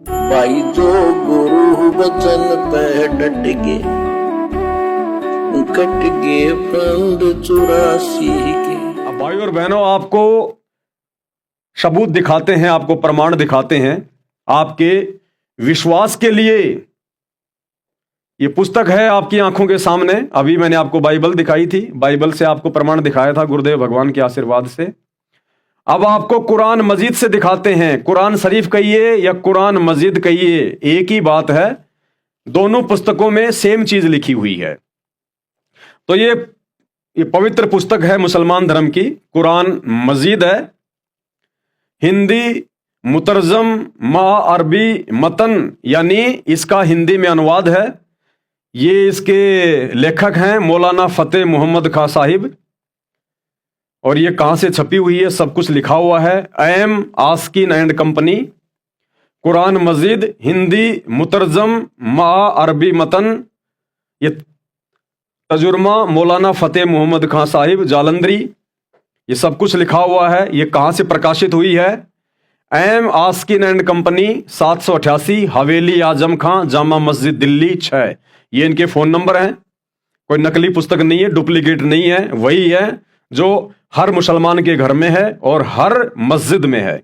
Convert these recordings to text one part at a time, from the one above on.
भाई जो गुरु वचन पे डट के कट गए प्राण 84 के। अब भाई और बहनों, आपको सबूत दिखाते हैं, आपको प्रमाण दिखाते हैं आपके विश्वास के लिए। ये पुस्तक है आपकी आंखों के सामने। अभी मैंने आपको बाइबल दिखाई थी, बाइबल से आपको प्रमाण दिखाया था गुरुदेव भगवान के आशीर्वाद से। अब आपको कुरान मजीद से दिखाते हैं। कुरान शरीफ कहिए या कुरान मजीद कहिए, एक ही बात है, दोनों पुस्तकों में सेम चीज लिखी हुई है। तो ये पवित्र पुस्तक है मुसलमान धर्म की, कुरान मजीद है। हिंदी मुतरजम मा अरबी मतन, यानी इसका हिंदी में अनुवाद है। ये इसके लेखक हैं मौलाना फतेह मोहम्मद खां साहिब। और ये कहाँ से छपी हुई है, सब कुछ लिखा हुआ है। एम आस्किन एंड कंपनी, कुरान मजीद हिंदी मुतरजम मा अरबी मतन। ये तजुर्मा मौलाना फतेह मोहम्मद खां साहिब जालंधरी, ये सब कुछ लिखा हुआ है। ये कहाँ से प्रकाशित हुई है? एम आस्किन एंड कंपनी, 788 हवेली आजम खां, जामा मस्जिद दिल्ली 6। ये इनके फोन नंबर हैं। कोई नकली पुस्तक नहीं है, डुप्लीकेट नहीं है, वही है जो हर मुसलमान के घर में है और हर मस्जिद में है।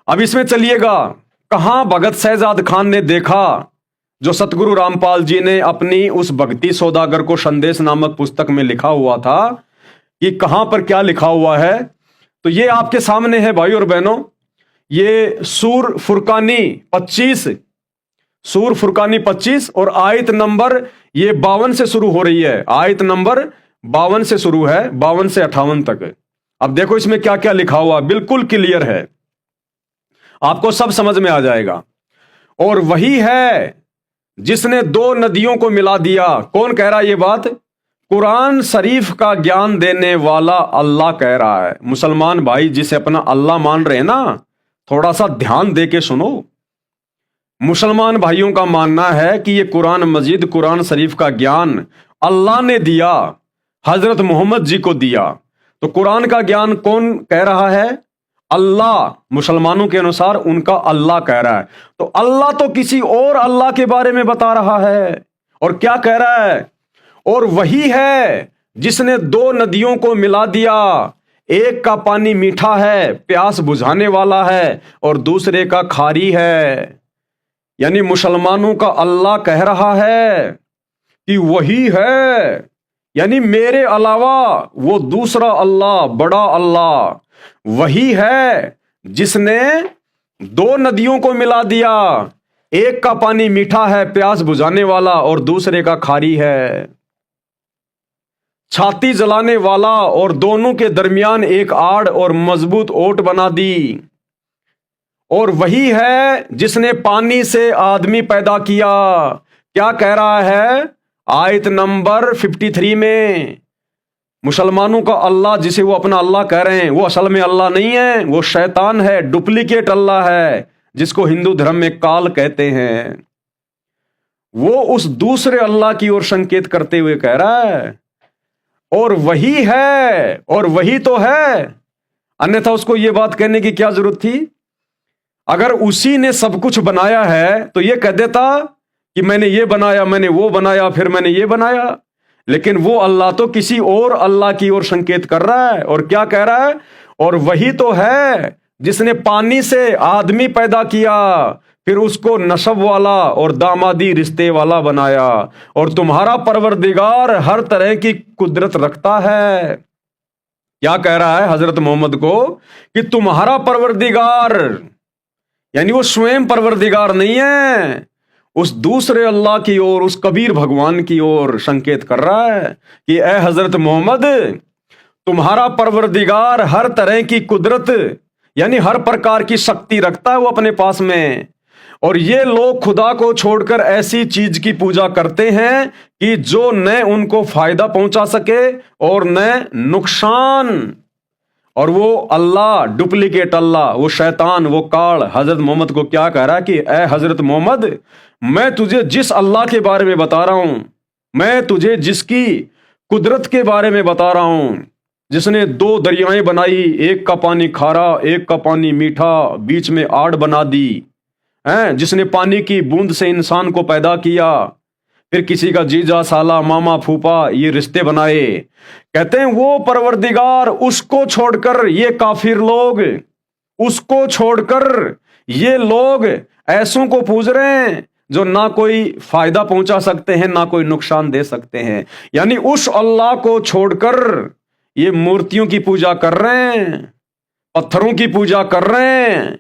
अब इसमें चलिएगा, कहां भगत शहजाद खान ने देखा जो सतगुरु रामपाल जी ने अपनी उस भक्ति सौदागर को संदेश नामक पुस्तक में लिखा हुआ था, कि कहां पर क्या लिखा हुआ है? तो ये आपके सामने है भाई और बहनों। ये सूर फुरकानी 25, सूर फुरकानी 25 और आयत नंबर ये 52 से शुरू हो रही है। आयत नंबर 52 से शुरू है, 52 से 58 तक। अब देखो इसमें क्या क्या लिखा हुआ, बिल्कुल क्लियर है, आपको सब समझ में आ जाएगा। और वही है जिसने दो नदियों को मिला दिया। कौन कह रहा है ये बात? कुरान शरीफ का ज्ञान देने वाला अल्लाह कह रहा है। मुसलमान भाई जिसे अपना अल्लाह मान रहे हैं ना, थोड़ा सा ध्यान दे के सुनो। मुसलमान भाइयों का मानना है कि ये कुरान मजीद, कुरान शरीफ का ज्ञान अल्लाह ने दिया, हजरत मोहम्मद जी को दिया। तो कुरान का ज्ञान कौन कह रहा है? अल्लाह। मुसलमानों के अनुसार उनका अल्लाह कह रहा है। तो अल्लाह तो किसी और अल्लाह के बारे में बता रहा है। और क्या कह रहा है? और वही है जिसने दो नदियों को मिला दिया, एक का पानी मीठा है, प्यास बुझाने वाला है, और दूसरे का खारी है। यानी मुसलमानों का अल्लाह कह रहा है कि वही है, यानी मेरे अलावा वो दूसरा अल्लाह, बड़ा अल्लाह वही है जिसने दो नदियों को मिला दिया, एक का पानी मीठा है, प्यास बुझाने वाला, और दूसरे का खारी है, छाती जलाने वाला, और दोनों के दरमियान एक आड़ और मजबूत ओट बना दी। और वही है जिसने पानी से आदमी पैदा किया। क्या कह रहा है आयत नंबर 53 में? मुसलमानों का अल्लाह जिसे वो अपना अल्लाह कह रहे हैं, वो असल में अल्लाह नहीं है, वो शैतान है, डुप्लीकेट अल्लाह है, जिसको हिंदू धर्म में काल कहते हैं। वो उस दूसरे अल्लाह की ओर संकेत करते हुए कह रहा है, और वही है, और वही तो है, अन्यथा उसको ये बात कहने की क्या जरूरत थी? अगर उसी ने सब कुछ बनाया है तो ये कह देता कि मैंने ये बनाया, मैंने वो बनाया, फिर मैंने ये बनाया। लेकिन वो अल्लाह तो किसी और अल्लाह की ओर संकेत कर रहा है। और क्या कह रहा है? और वही तो है जिसने पानी से आदमी पैदा किया, फिर उसको नसब वाला और दामादी रिश्ते वाला बनाया। और तुम्हारा परवरदिगार हर तरह की कुदरत रखता है। क्या कह रहा है हजरत मोहम्मद को? कि तुम्हारा परवरदिगार, यानी वो स्वयं परवरदिगार नहीं है, उस दूसरे अल्लाह की ओर, उस कबीर भगवान की ओर संकेत कर रहा है कि ए हजरत मोहम्मद, तुम्हारा परवरदिगार हर तरह की कुदरत, यानी हर प्रकार की शक्ति रखता है वो अपने पास में। और ये लोग खुदा को छोड़कर ऐसी चीज की पूजा करते हैं कि जो न उनको फायदा पहुंचा सके और न नुकसान। और वो अल्लाह, डुप्लीकेट अल्लाह, वो शैतान, वो काल हजरत मोहम्मद को क्या कह रहा है कि ए हजरत मोहम्मद, मैं तुझे जिस अल्लाह के बारे में बता रहा हूं, मैं तुझे जिसकी कुदरत के बारे में बता रहा हूं, जिसने दो दरियाएं बनाई, एक का पानी खारा, एक का पानी मीठा, बीच में आड़ बना दी, हैं, जिसने पानी की बूंद से इंसान को पैदा किया, फिर किसी का जीजा साला मामा फूफा ये रिश्ते बनाए। कहते हैं वो परवरदिगार, उसको छोड़कर ये काफिर लोग, उसको छोड़कर ये लोग ऐसों को पूज रहे हैं जो ना कोई फायदा पहुंचा सकते हैं ना कोई नुकसान दे सकते हैं। यानी उस अल्लाह को छोड़कर ये मूर्तियों की पूजा कर रहे हैं, पत्थरों की पूजा कर रहे हैं।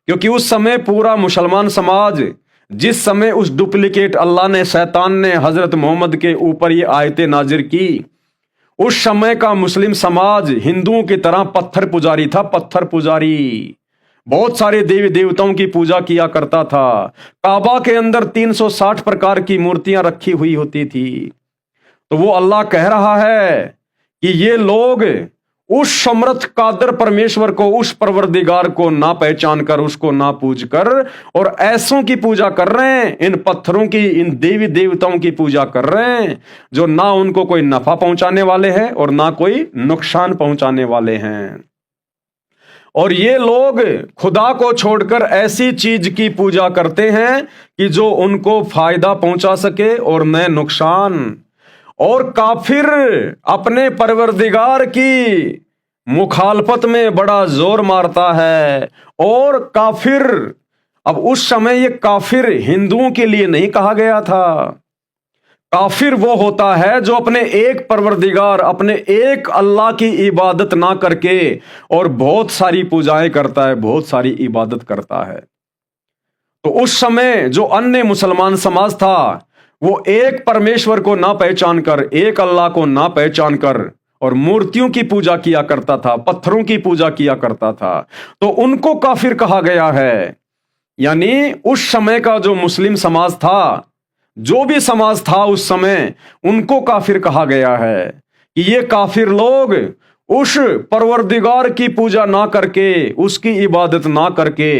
क्योंकि उस समय पूरा मुसलमान समाज, जिस समय उस डुप्लीकेट अल्लाह ने, शैतान ने हजरत मोहम्मद के ऊपर ये आयतें नाजिर की, उस समय का मुस्लिम समाज हिंदुओं की तरह पत्थर पुजारी था, पत्थर पुजारी। बहुत सारे देवी देवताओं की पूजा किया करता था। काबा के अंदर 360 प्रकार की मूर्तियां रखी हुई होती थी। तो वो अल्लाह कह रहा है कि ये लोग उस समर्थ कादर परमेश्वर को, उस परवरदिगार को ना पहचान कर, उसको ना पूज कर, और ऐसों की पूजा कर रहे हैं, इन पत्थरों की, इन देवी देवताओं की पूजा कर रहे हैं जो ना उनको कोई नफा पहुंचाने वाले हैं और ना कोई नुकसान पहुंचाने वाले हैं। और ये लोग खुदा को छोड़कर ऐसी चीज की पूजा करते हैं कि जो उनको फायदा पहुंचा सके और न नुकसान। और काफिर अपने परवरदिगार की मुखालफत में बड़ा जोर मारता है। और काफिर, अब उस समय ये काफिर हिंदुओं के लिए नहीं कहा गया था। काफिर वो होता है जो अपने एक परवरदिगार, अपने एक अल्लाह की इबादत ना करके और बहुत सारी पूजाएं करता है, बहुत सारी इबादत करता है। तो उस समय जो अन्य मुसलमान समाज था, वो एक परमेश्वर को ना पहचान कर, एक अल्लाह को ना पहचान कर और मूर्तियों की पूजा किया करता था, पत्थरों की पूजा किया करता था, तो उनको काफिर कहा गया है। यानी उस समय का जो मुस्लिम समाज था, जो भी समाज था उस समय, उनको काफिर कहा गया है कि ये काफिर लोग उस परवरदिगार की पूजा ना करके, उसकी इबादत ना करके,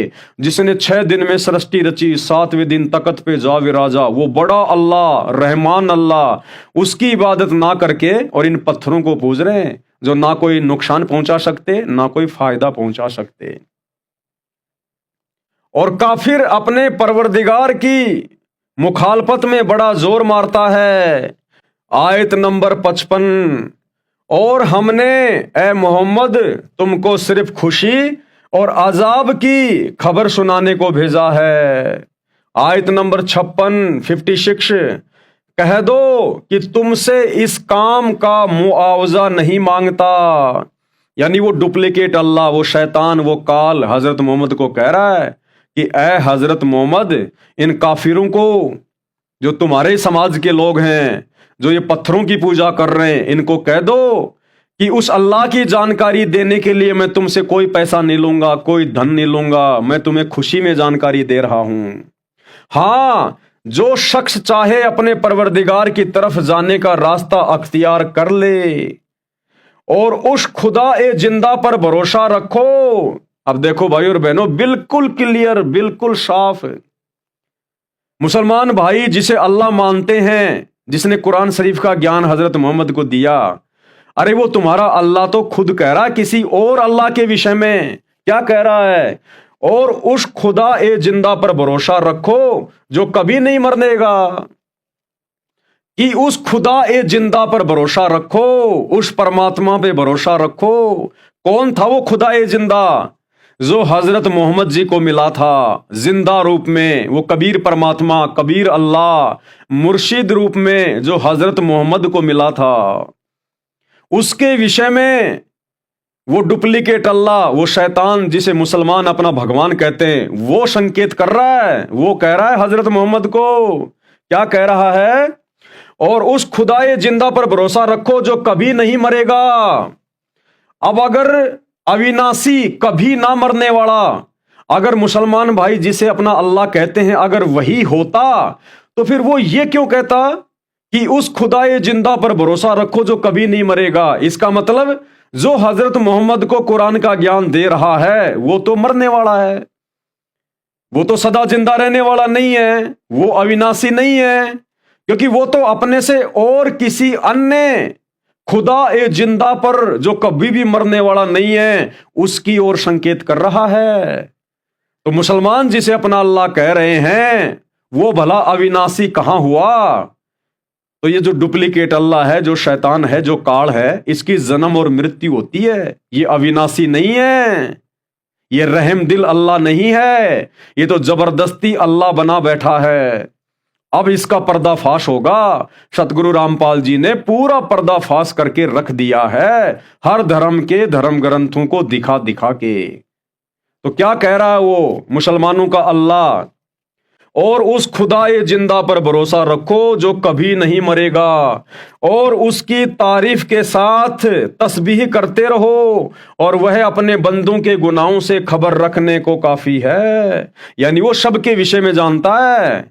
जिसने 6 दिन में सृष्टि रची, 7वें दिन तख्त पे जा विराजा, वो बड़ा अल्लाह, रहमान अल्लाह, उसकी इबादत ना करके और इन पत्थरों को पूज रहे हैं जो ना कोई नुकसान पहुंचा सकते ना कोई फायदा पहुंचा सकते। और काफिर अपने परवरदिगार की मुखालफत में बड़ा जोर मारता है। आयत नंबर 55, और हमने ए मोहम्मद तुमको सिर्फ खुशी और अजाब की खबर सुनाने को भेजा है। आयत नंबर 56 कह दो कि तुमसे इस काम का मुआवजा नहीं मांगता। यानी वो डुप्लीकेट अल्लाह, वो शैतान, वो काल हजरत मोहम्मद को कह रहा है कि ए हजरत मोहम्मद, इन काफिरों को, जो तुम्हारे समाज के लोग हैं, जो ये पत्थरों की पूजा कर रहे हैं, इनको कह दो कि उस अल्लाह की जानकारी देने के लिए मैं तुमसे कोई पैसा नहीं लूंगा, कोई धन नहीं लूंगा, मैं तुम्हें खुशी में जानकारी दे रहा हूं। हाँ, जो शख्स चाहे अपने परवरदिगार की तरफ जाने का रास्ता अख्तियार कर ले और उस खुदा ए जिंदा पर भरोसा रखो। अब देखो भाई और बहनों, बिल्कुल क्लियर, बिल्कुल साफ, मुसलमान भाई जिसे अल्लाह मानते हैं, जिसने कुरान शरीफ का ज्ञान हजरत मोहम्मद को दिया, अरे वो तुम्हारा अल्लाह तो खुद कह रहा है किसी और अल्लाह के विषय में। क्या कह रहा है? और उस खुदा ए जिंदा पर भरोसा रखो जो कभी नहीं मरनेगा। कि उस खुदा ए जिंदा पर भरोसा रखो, उस परमात्मा पे भरोसा रखो। कौन था वो खुदा ए जिंदा? जो हजरत मोहम्मद जी को मिला था जिंदा रूप में, वो कबीर परमात्मा, कबीर अल्लाह, मुर्शिद रूप में जो हजरत मोहम्मद को मिला था, उसके विषय में वो डुप्लीकेट अल्लाह, वो शैतान जिसे मुसलमान अपना भगवान कहते हैं, वो संकेत कर रहा है। वो कह रहा है हजरत मोहम्मद को, क्या कह रहा है? और उस खुदाए जिंदा पर भरोसा रखो जो कभी नहीं मरेगा। अब अगर अविनाशी, कभी ना मरने वाला, अगर मुसलमान भाई जिसे अपना अल्लाह कहते हैं अगर वही होता, तो फिर वो ये क्यों कहता कि उस खुदाए जिंदा पर भरोसा रखो जो कभी नहीं मरेगा? इसका मतलब जो हजरत मोहम्मद को कुरान का ज्ञान दे रहा है वो तो मरने वाला है, वो तो सदा जिंदा रहने वाला नहीं है, वो अविनाशी नहीं है, क्योंकि वो तो अपने से और किसी अन्य खुदा ए जिंदा पर जो कभी भी मरने वाला नहीं है उसकी ओर संकेत कर रहा है। तो मुसलमान जिसे अपना अल्लाह कह रहे हैं वो भला अविनाशी कहां हुआ? तो ये जो डुप्लीकेट अल्लाह है, जो शैतान है, जो काल है, इसकी जन्म और मृत्यु होती है। ये अविनाशी नहीं है, ये रहम दिल अल्लाह नहीं है, ये तो जबरदस्ती अल्लाह बना बैठा है। अब इसका पर्दाफाश होगा। सतगुरु रामपाल जी ने पूरा पर्दाफाश करके रख दिया है, हर धर्म के धर्म ग्रंथों को दिखा दिखा के। तो क्या कह रहा है वो मुसलमानों का अल्लाह? और उस खुदाए जिंदा पर भरोसा रखो जो कभी नहीं मरेगा, और उसकी तारीफ के साथ तस्बीह करते रहो, और वह अपने बंदों के गुनाहों से खबर रखने को काफी है। यानी वो सबके विषय में जानता है।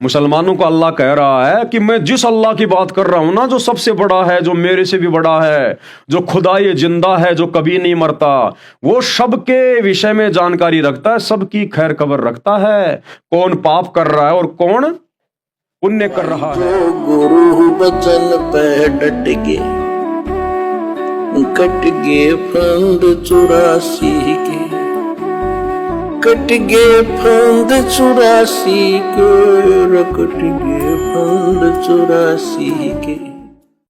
मुसलमानों को अल्लाह कह रहा है कि मैं जिस अल्लाह की बात कर रहा हूं ना, जो सबसे बड़ा है, जो मेरे से भी बड़ा है, जो खुदाए जिंदा है, जो कभी नहीं मरता, वो सबके विषय में जानकारी रखता है, सबकी खैर खबर रखता है। कौन पाप कर रहा है और कौन पुण्य कर रहा है। जो गुरु बचन पे डट के कट गए फंद 84 के, कट गए फंद 84 के, कट गए फंद 84 के।